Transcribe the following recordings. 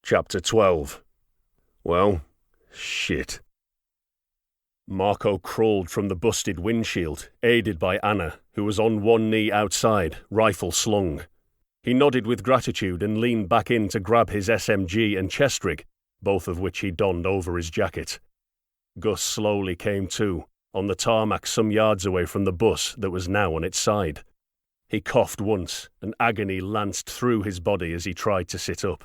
Chapter 12. Well, shit. Marco crawled from the busted windshield, aided by Anna, who was on one knee outside, rifle slung. He nodded with gratitude and leaned back in to grab his SMG and chest rig, both of which he donned over his jacket. Gus slowly came to, on the tarmac some yards away from the bus that was now on its side. He coughed once, and agony lanced through his body as he tried to sit up.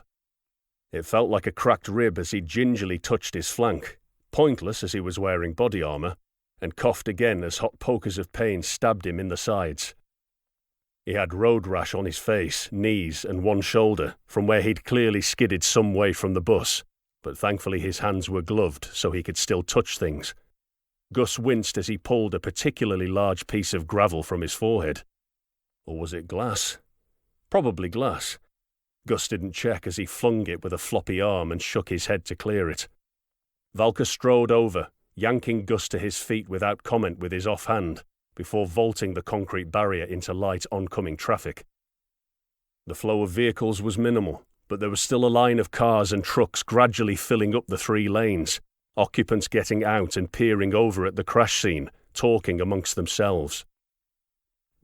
It felt like a cracked rib as he gingerly touched his flank, pointless as he was wearing body armour, and coughed again as hot pokers of pain stabbed him in the sides. He had road rash on his face, knees and one shoulder, from where he'd clearly skidded some way from the bus, but thankfully his hands were gloved so he could still touch things. Gus winced as he pulled a particularly large piece of gravel from his forehead. Or was it glass? Probably glass. Gus didn't check as he flung it with a floppy arm and shook his head to clear it. Valka strode over, yanking Gus to his feet without comment with his offhand, before vaulting the concrete barrier into light oncoming traffic. The flow of vehicles was minimal, but there was still a line of cars and trucks gradually filling up the 3 lanes, occupants getting out and peering over at the crash scene, talking amongst themselves.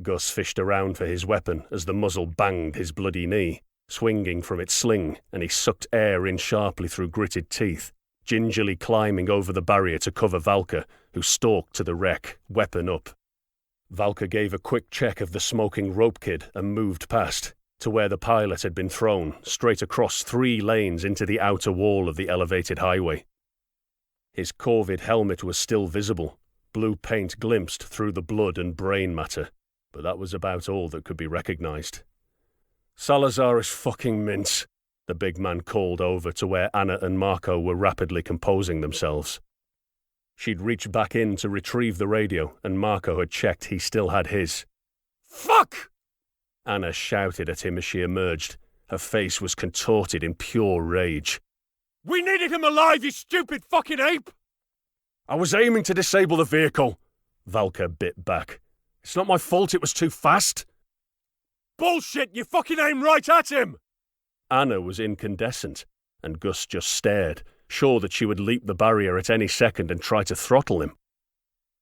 Gus fished around for his weapon as the muzzle banged his bloody knee, swinging from its sling, and he sucked air in sharply through gritted teeth, gingerly climbing over the barrier to cover Valka, who stalked to the wreck, weapon up. Valka gave a quick check of the smoking rope kid and moved past, to where the pilot had been thrown, straight across 3 lanes into the outer wall of the elevated highway. His corvid helmet was still visible, blue paint glimpsed through the blood and brain matter, but that was about all that could be recognized. "Salazar is fucking mince," the big man called over to where Anna and Marco were rapidly composing themselves. She'd reached back in to retrieve the radio, and Marco had checked he still had his. "Fuck!" Anna shouted at him as she emerged. Her face was contorted in pure rage. "We needed him alive, you stupid fucking ape!" "I was aiming to disable the vehicle," Valka bit back. "It's not my fault it was too fast." "Bullshit, you fucking aimed right at him!" Anna was incandescent, and Gus just stared, sure that she would leap the barrier at any second and try to throttle him.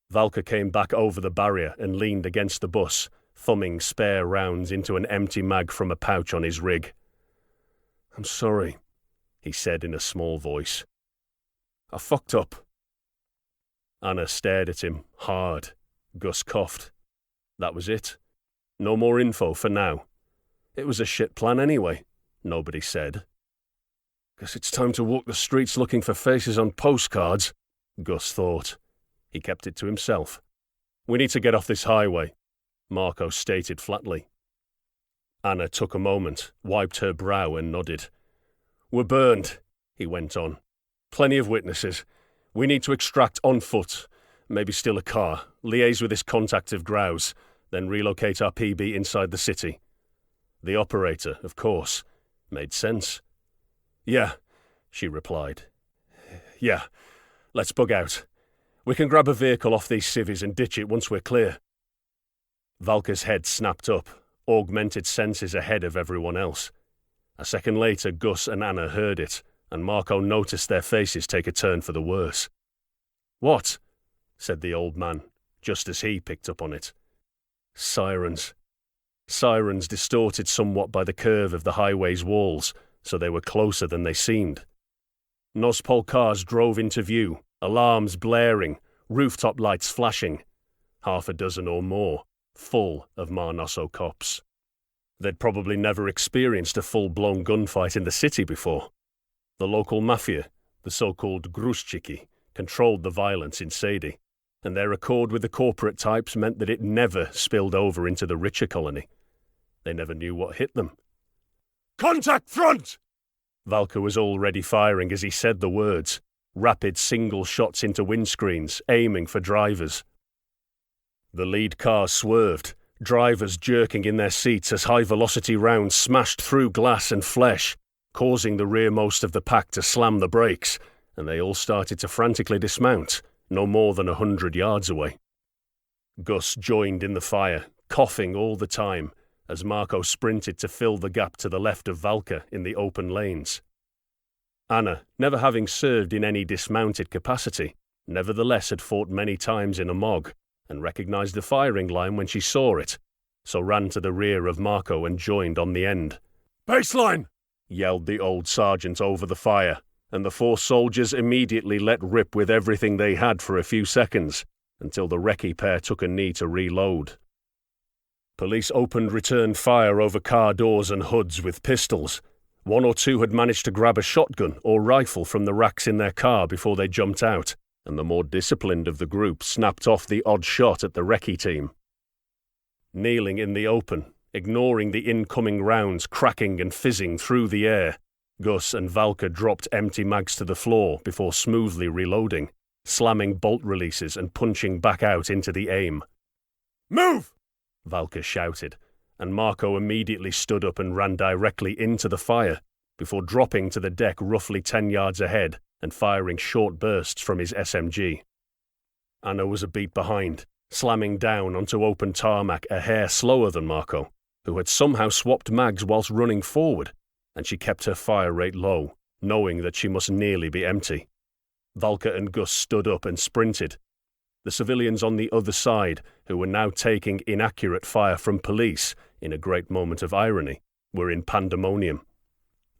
Valka came back over the barrier and leaned against the bus, thumbing spare rounds into an empty mag from a pouch on his rig. "I'm sorry," he said in a small voice. "I fucked up." Anna stared at him, hard. Gus coughed. That was it. No more info for now. It was a shit plan anyway, nobody said. "Guess it's time to walk the streets looking for faces on postcards," Gus thought. He kept it to himself. "We need to get off this highway," Marco stated flatly. Anna took a moment, wiped her brow and nodded. "We're burned," he went on. "Plenty of witnesses. We need to extract on foot, maybe steal a car, liaise with this contact of Grau's, then relocate our PB inside the city." The operator, of course, made sense. "Yeah," she replied. "Yeah, let's bug out. We can grab a vehicle off these civvies and ditch it once we're clear." Valka's head snapped up, augmented senses ahead of everyone else. A second later, Gus and Anna heard it, and Marco noticed their faces take a turn for the worse. "What?" said the old man, just as he picked up on it. Sirens. Sirens distorted somewhat by the curve of the highway's walls, so they were closer than they seemed. Nospol cars drove into view, alarms blaring, rooftop lights flashing. 6 or more, full of Mar Nosso cops. They'd probably never experienced a full-blown gunfight in the city before. The local mafia, the so-called Gruszczyki, controlled the violence in Sadie, and their accord with the corporate types meant that it never spilled over into the richer colony. They never knew what hit them. "Contact front!" Valka was already firing as he said the words, rapid single shots into windscreens, aiming for drivers. The lead car swerved, drivers jerking in their seats as high-velocity rounds smashed through glass and flesh, causing the rearmost of the pack to slam the brakes, and they all started to frantically dismount, no more than 100 yards away. Gus joined in the fire, coughing all the time, as Marco sprinted to fill the gap to the left of Valka in the open lanes. Anna, never having served in any dismounted capacity, nevertheless had fought many times in a MOG, and recognised the firing line when she saw it, so ran to the rear of Marco and joined on the end. "Baseline!" yelled the old sergeant over the fire, and the 4 soldiers immediately let rip with everything they had for a few seconds, until the recce pair took a knee to reload. Police opened return fire over car doors and hoods with pistols. 1 or 2 had managed to grab a shotgun or rifle from the racks in their car before they jumped out, and the more disciplined of the group snapped off the odd shot at the recce team. Kneeling in the open, ignoring the incoming rounds cracking and fizzing through the air, Gus and Valka dropped empty mags to the floor before smoothly reloading, slamming bolt releases and punching back out into the aim. "Move!" Valka shouted, and Marco immediately stood up and ran directly into the fire, before dropping to the deck roughly 10 yards ahead and firing short bursts from his SMG. Anna was a beat behind, slamming down onto open tarmac a hair slower than Marco, who had somehow swapped mags whilst running forward, and she kept her fire rate low, knowing that she must nearly be empty. Valka and Gus stood up and sprinted. The civilians on the other side, who were now taking inaccurate fire from police, in a great moment of irony, were in pandemonium.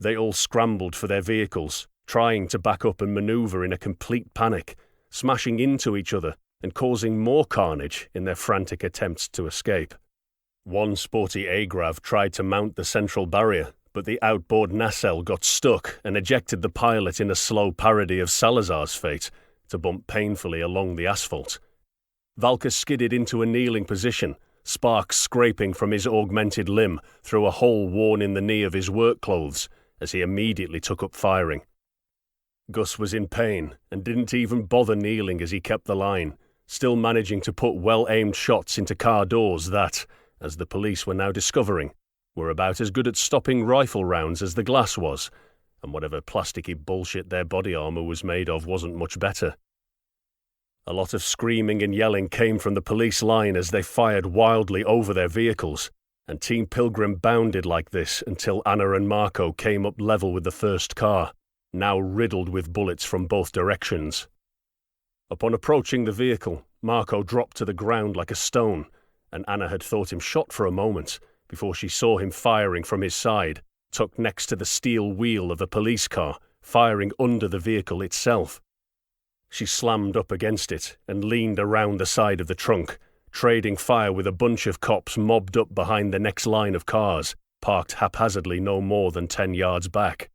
They all scrambled for their vehicles, trying to back up and manoeuvre in a complete panic, smashing into each other and causing more carnage in their frantic attempts to escape. 1 sporty Agrav tried to mount the central barrier, but the outboard nacelle got stuck and ejected the pilot in a slow parody of Salazar's fate, to bump painfully along the asphalt. Valka skidded into a kneeling position, sparks scraping from his augmented limb through a hole worn in the knee of his work clothes, as he immediately took up firing. Gus was in pain and didn't even bother kneeling as he kept the line, still managing to put well-aimed shots into car doors that, as the police were now discovering, were about as good at stopping rifle rounds as the glass was, and whatever plasticky bullshit their body armour was made of wasn't much better. A lot of screaming and yelling came from the police line as they fired wildly over their vehicles, and Team Pilgrim bounded like this until Anna and Marco came up level with the first car, now riddled with bullets from both directions. Upon approaching the vehicle, Marco dropped to the ground like a stone, and Anna had thought him shot for a moment, before she saw him firing from his side, tucked next to the steel wheel of a police car, firing under the vehicle itself. She slammed up against it and leaned around the side of the trunk, trading fire with a bunch of cops mobbed up behind the next line of cars, parked haphazardly no more than 10 yards back.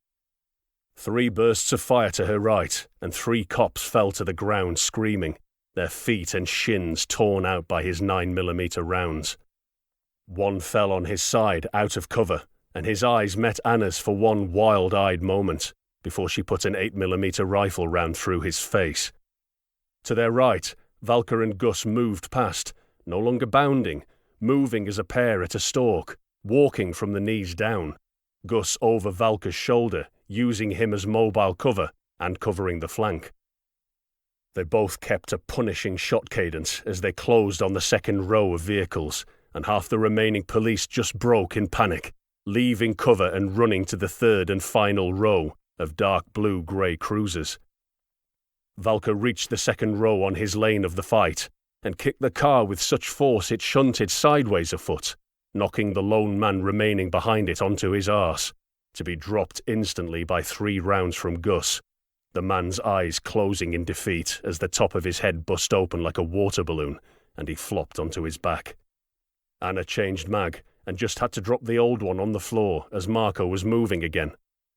3 bursts of fire to her right, and 3 cops fell to the ground screaming, their feet and shins torn out by his 9mm rounds. 1 fell on his side, out of cover, and his eyes met Anna's for one wild-eyed moment, before she put an 8mm rifle round through his face. To their right, Valka and Gus moved past, no longer bounding, moving as a pair at a stalk, walking from the knees down, Gus over Valka's shoulder, using him as mobile cover and covering the flank. They both kept a punishing shot cadence as they closed on the second row of vehicles, and half the remaining police just broke in panic, leaving cover and running to the third and final row of dark blue-grey cruisers. Valka reached the second row on his lane of the fight, and kicked the car with such force it shunted sideways a foot, knocking the lone man remaining behind it onto his arse, to be dropped instantly by 3 rounds from Gus, the man's eyes closing in defeat as the top of his head bust open like a water balloon, and he flopped onto his back. Anna changed mag, and just had to drop the old one on the floor as Marco was moving again.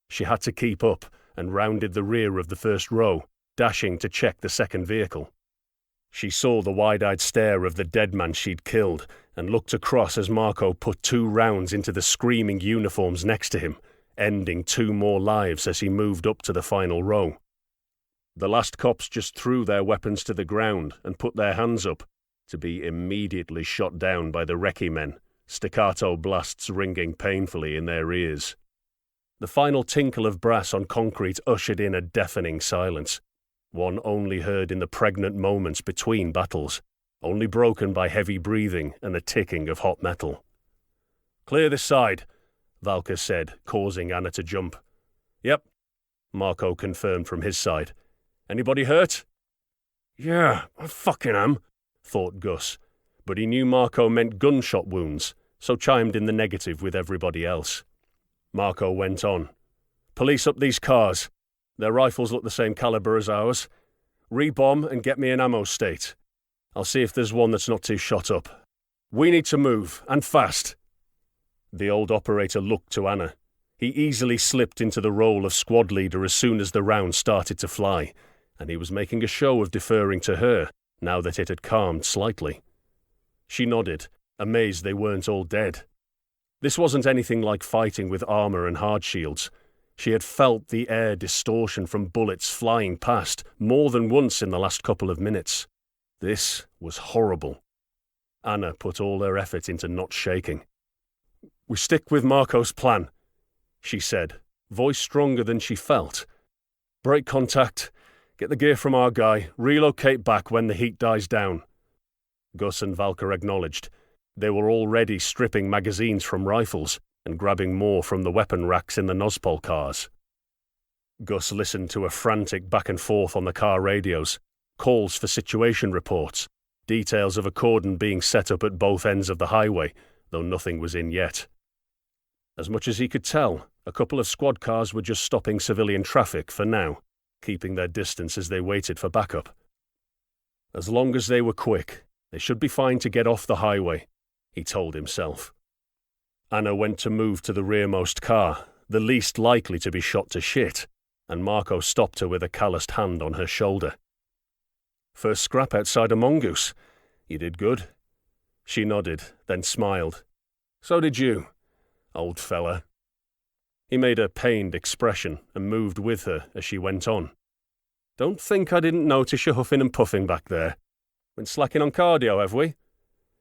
She had to keep up, and rounded the rear of the first row, dashing to check the second vehicle. She saw the wide-eyed stare of the dead man she'd killed, and looked across as Marco put 2 rounds into the screaming uniforms next to him, ending 2 more lives as he moved up to the final row. The last cops just threw their weapons to the ground and put their hands up, to be immediately shot down by the recce men, staccato blasts ringing painfully in their ears. The final tinkle of brass on concrete ushered in a deafening silence, one only heard in the pregnant moments between battles, only broken by heavy breathing and the ticking of hot metal. "Clear this side," Valka said, causing Anna to jump. "Yep." Marco confirmed from his side. "Anybody hurt?" "Yeah, I fucking am," thought Gus, but he knew Marco meant gunshot wounds, so chimed in the negative with everybody else. Marco went on. "Police up these cars. Their rifles look the same caliber as ours. Re-bomb and get me an ammo state. I'll see if there's one that's not too shot up. We need to move, and fast." The old operator looked to Anna. He easily slipped into the role of squad leader as soon as the round started to fly, and he was making a show of deferring to her, now that it had calmed slightly. She nodded, amazed they weren't all dead. This wasn't anything like fighting with armor and hard shields. She had felt the air distortion from bullets flying past more than once in the last couple of minutes. This was horrible. Anna put all her effort into not shaking. "We stick with Marco's plan," she said, voice stronger than she felt. "Break contact, get the gear from our guy, relocate back when the heat dies down." Gus and Valka acknowledged. They were already stripping magazines from rifles and grabbing more from the weapon racks in the Nospol cars. Gus listened to a frantic back and forth on the car radios, calls for situation reports, details of a cordon being set up at both ends of the highway, though nothing was in yet. As much as he could tell, a couple of squad cars were just stopping civilian traffic for now, keeping their distance as they waited for backup. As long as they were quick, they should be fine to get off the highway, he told himself. Anna went to move to the rearmost car, the least likely to be shot to shit, and Marco stopped her with a calloused hand on her shoulder. "First scrap outside a mongoose. You did good." She nodded, then smiled. "So did you, old fella." He made a pained expression and moved with her as she went on. "Don't think I didn't notice you huffing and puffing back there. Been slacking on cardio, have we?"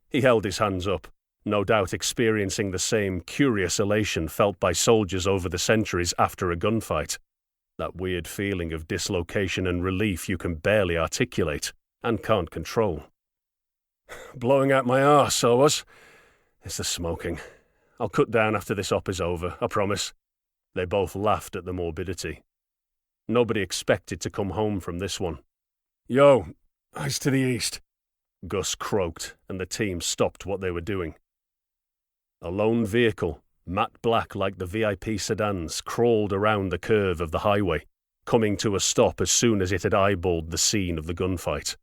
He held his hands up, no doubt experiencing the same curious elation felt by soldiers over the centuries after a gunfight. That weird feeling of dislocation and relief you can barely articulate and can't control. "Blowing out my arse, I was. It's the smoking. I'll cut down after this op is over, I promise." They both laughed at the morbidity. Nobody expected to come home from this one. "Yo, eyes to the east," Gus croaked, and the team stopped what they were doing. A lone vehicle, matte black like the VIP sedans, crawled around the curve of the highway, coming to a stop as soon as it had eyeballed the scene of the gunfight.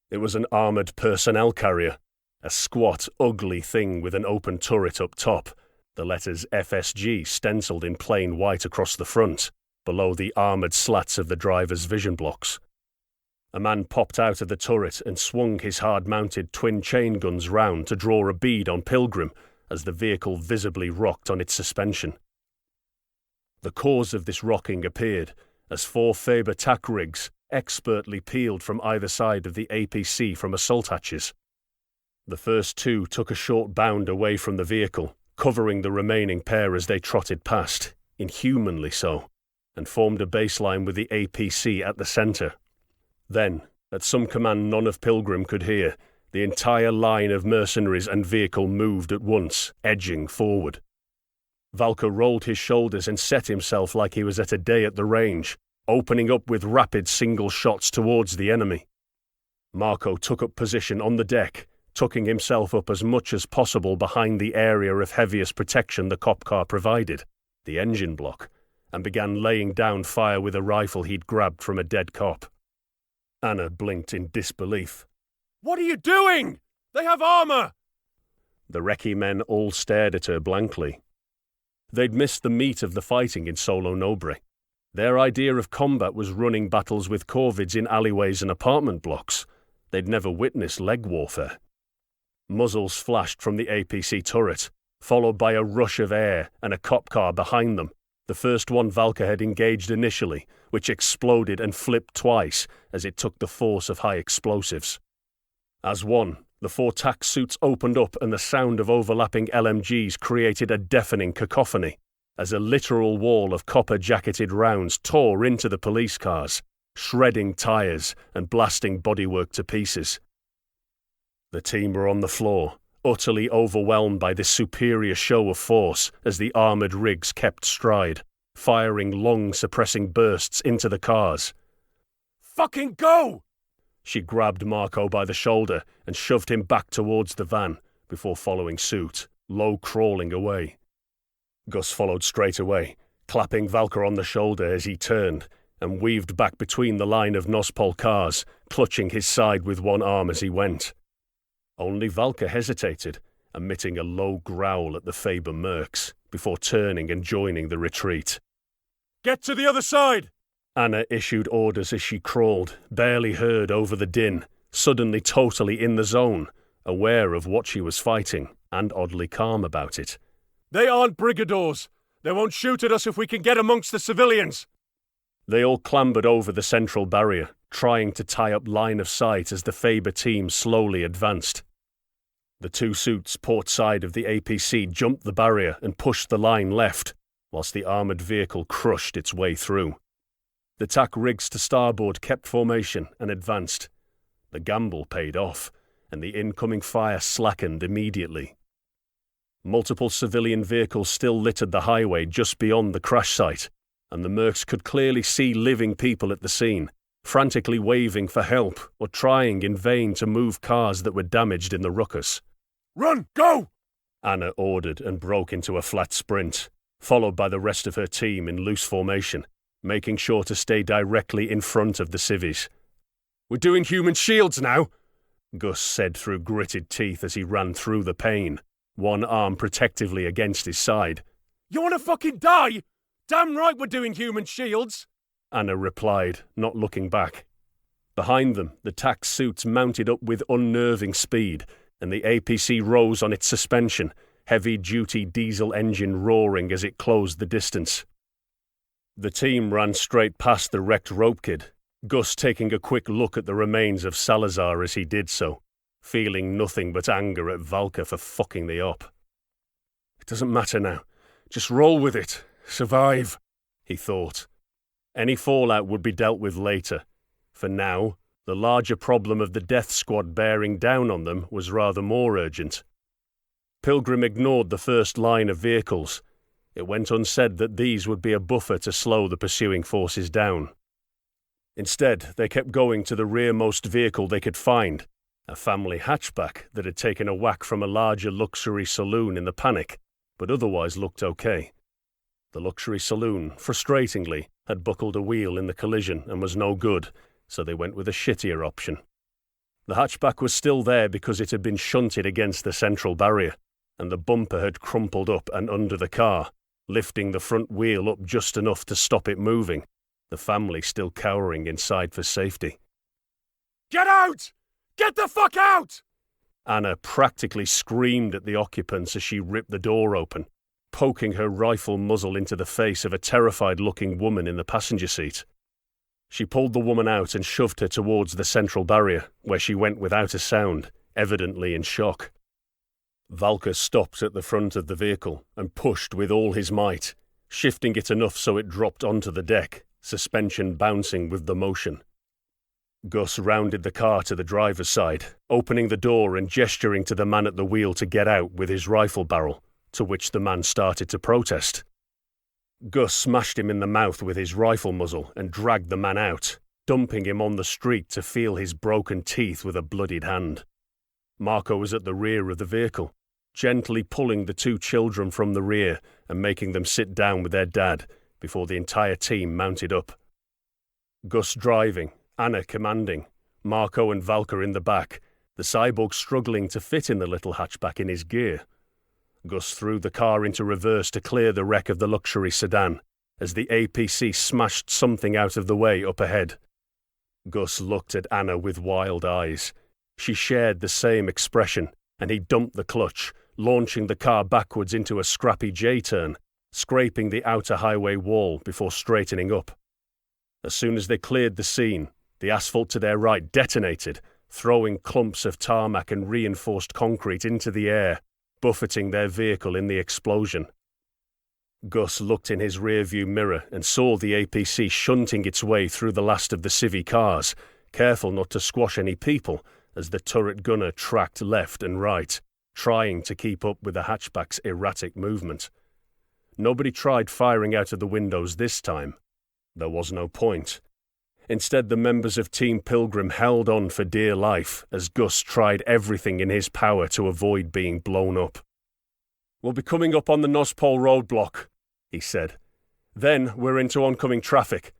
It was an armoured personnel carrier, a squat, ugly thing with an open turret up top, the letters FSG stenciled in plain white across the front, below the armoured slats of the driver's vision blocks. A man popped out of the turret and swung his hard-mounted twin chain guns round to draw a bead on Pilgrim as the vehicle visibly rocked on its suspension. The cause of this rocking appeared as 4 Faber tack rigs expertly peeled from either side of the APC from assault hatches. The first 2 took a short bound away from the vehicle, covering the remaining pair as they trotted past, inhumanly so, and formed a baseline with the APC at the centre. Then, at some command none of Pilgrim could hear, the entire line of mercenaries and vehicle moved at once, edging forward. Valka rolled his shoulders and set himself like he was at a day at the range, opening up with rapid single shots towards the enemy. Marco took up position on the deck, tucking himself up as much as possible behind the area of heaviest protection the cop car provided, the engine block, and began laying down fire with a rifle he'd grabbed from a dead cop. Anna blinked in disbelief. "What are you doing? They have armor!" The recce men all stared at her blankly. They'd missed the meat of the fighting in Solo Nobre. Their idea of combat was running battles with corvids in alleyways and apartment blocks. They'd never witnessed leg warfare. Muzzles flashed from the APC turret, followed by a rush of air and a cop car behind them, the first one Valka had engaged initially, which exploded and flipped twice as it took the force of high explosives. As one, the 4 tac suits opened up and the sound of overlapping LMGs created a deafening cacophony, as a literal wall of copper-jacketed rounds tore into the police cars, shredding tyres and blasting bodywork to pieces. The team were on the floor, utterly overwhelmed by this superior show of force as the armoured rigs kept stride, firing long, suppressing bursts into the cars. Fucking go! She grabbed Marco by the shoulder and shoved him back towards the van before following suit, low crawling away. Gus followed straight away, clapping Valka on the shoulder as he turned, and weaved back between the line of Nospol cars, clutching his side with one arm as he went. Only Valka hesitated, emitting a low growl at the Faber mercs, before turning and joining the retreat. Get to the other side! Anna issued orders as she crawled, barely heard over the din, suddenly totally in the zone, aware of what she was fighting, and oddly calm about it. They aren't Brigadors. They won't shoot at us if we can get amongst the civilians. They all clambered over the central barrier, trying to tie up line of sight as the Faber team slowly advanced. The two suits port side of the APC jumped the barrier and pushed the line left, whilst the armoured vehicle crushed its way through. The tack rigs to starboard kept formation and advanced. The gamble paid off, and the incoming fire slackened immediately. Multiple civilian vehicles still littered the highway just beyond the crash site, and the mercs could clearly see living people at the scene, frantically waving for help or trying in vain to move cars that were damaged in the ruckus. Run! Go! Anna ordered and broke into a flat sprint, followed by the rest of her team in loose formation, making sure to stay directly in front of the civvies. We're doing human shields now, Gus said through gritted teeth as he ran through the pain, one arm protectively against his side. You want to fucking die? Damn right we're doing human shields, Anna replied, not looking back. Behind them, the tack suits mounted up with unnerving speed, and the APC rose on its suspension, heavy-duty diesel engine roaring as it closed the distance. The team ran straight past the wrecked rope kid, Gus taking a quick look at the remains of Salazar as he did so, feeling nothing but anger at Valka for fucking the op. It doesn't matter now. Just roll with it. Survive, he thought. Any fallout would be dealt with later. For now, the larger problem of the death squad bearing down on them was rather more urgent. Pilgrim ignored the first line of vehicles. It went unsaid that these would be a buffer to slow the pursuing forces down. Instead, they kept going to the rearmost vehicle they could find, a family hatchback that had taken a whack from a larger luxury saloon in the panic, but otherwise looked okay. The luxury saloon, frustratingly, had buckled a wheel in the collision and was no good, so they went with a shittier option. The hatchback was still there because it had been shunted against the central barrier, and the bumper had crumpled up and under the car, lifting the front wheel up just enough to stop it moving, the family still cowering inside for safety. Get out! Get the fuck out! Anna practically screamed at the occupants as she ripped the door open, poking her rifle muzzle into the face of a terrified-looking woman in the passenger seat. She pulled the woman out and shoved her towards the central barrier, where she went without a sound, evidently in shock. Valka stopped at the front of the vehicle and pushed with all his might, shifting it enough so it dropped onto the deck, suspension bouncing with the motion. Gus rounded the car to the driver's side, opening the door and gesturing to the man at the wheel to get out with his rifle barrel, to which the man started to protest. Gus smashed him in the mouth with his rifle muzzle and dragged the man out, dumping him on the street to feel his broken teeth with a bloodied hand. Marco was at the rear of the vehicle, gently pulling the two children from the rear and making them sit down with their dad before the entire team mounted up. Gus driving, Anna commanding, Marco and Valka in the back, the cyborg struggling to fit in the little hatchback in his gear. Gus threw the car into reverse to clear the wreck of the luxury sedan, as the APC smashed something out of the way up ahead. Gus looked at Anna with wild eyes. She shared the same expression, and he dumped the clutch, launching the car backwards into a scrappy J-turn, scraping the outer highway wall before straightening up. As soon as they cleared the scene, the asphalt to their right detonated, throwing clumps of tarmac and reinforced concrete into the air, buffeting their vehicle in the explosion. Gus looked in his rearview mirror and saw the APC shunting its way through the last of the civvy cars, careful not to squash any people as the turret gunner tracked left and right, trying to keep up with the hatchback's erratic movement. Nobody tried firing out of the windows this time. There was no point. Instead, the members of Team Pilgrim held on for dear life as Gus tried everything in his power to avoid being blown up. "We'll be coming up on the Nospol roadblock," he said. "Then we're into oncoming traffic."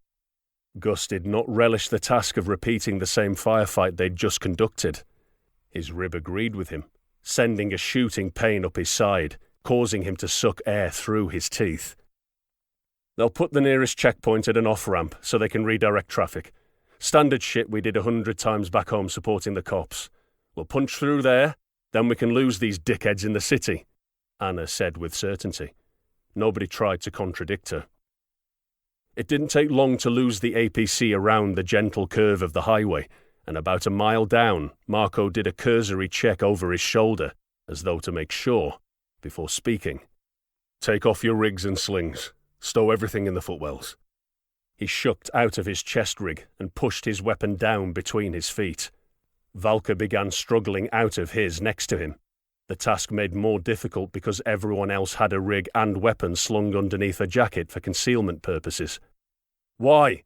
Gus did not relish the task of repeating the same firefight they'd just conducted. His rib agreed with him, sending a shooting pain up his side, causing him to suck air through his teeth. "They'll put the nearest checkpoint at an off-ramp so they can redirect traffic. Standard shit we did 100 times back home supporting the cops. We'll punch through there, then we can lose these dickheads in the city," Anna said with certainty. Nobody tried to contradict her. It didn't take long to lose the APC around the gentle curve of the highway, and about a mile down, Marco did a cursory check over his shoulder, as though to make sure, before speaking. "Take off your rigs and slings. Stow everything in the footwells." He shucked out of his chest rig and pushed his weapon down between his feet. Valka began struggling out of his next to him. The task made more difficult because everyone else had a rig and weapon slung underneath a jacket for concealment purposes. "Why?"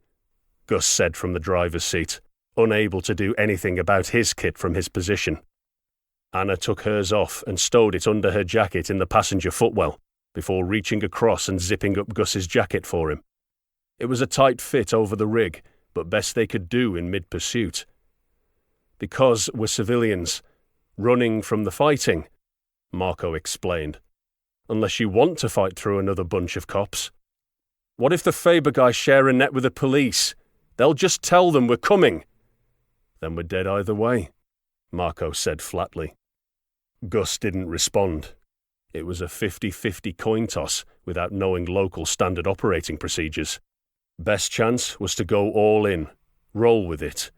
Gus said from the driver's seat, unable to do anything about his kit from his position. Anna took hers off and stowed it under her jacket in the passenger footwell, before reaching across and zipping up Gus's jacket for him. It was a tight fit over the rig, but best they could do in mid-pursuit. "Because we're civilians, running from the fighting," Marco explained. "Unless you want to fight through another bunch of cops. What if the Faber guys share a net with the police? They'll just tell them we're coming." "Then we're dead either way," Marco said flatly. Gus didn't respond. It was a 50-50 coin toss without knowing local standard operating procedures. Best chance was to go all in, roll with it.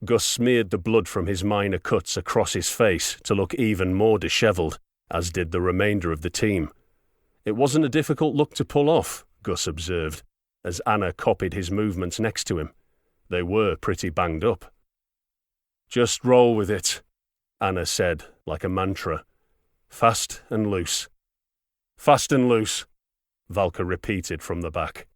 Gus smeared the blood from his minor cuts across his face to look even more dishevelled, as did the remainder of the team. It wasn't a difficult look to pull off, Gus observed, as Anna copied his movements next to him. They were pretty banged up. "Just roll with it," Anna said, like a mantra. "Fast and loose." "Fast and loose," Valka repeated from the back.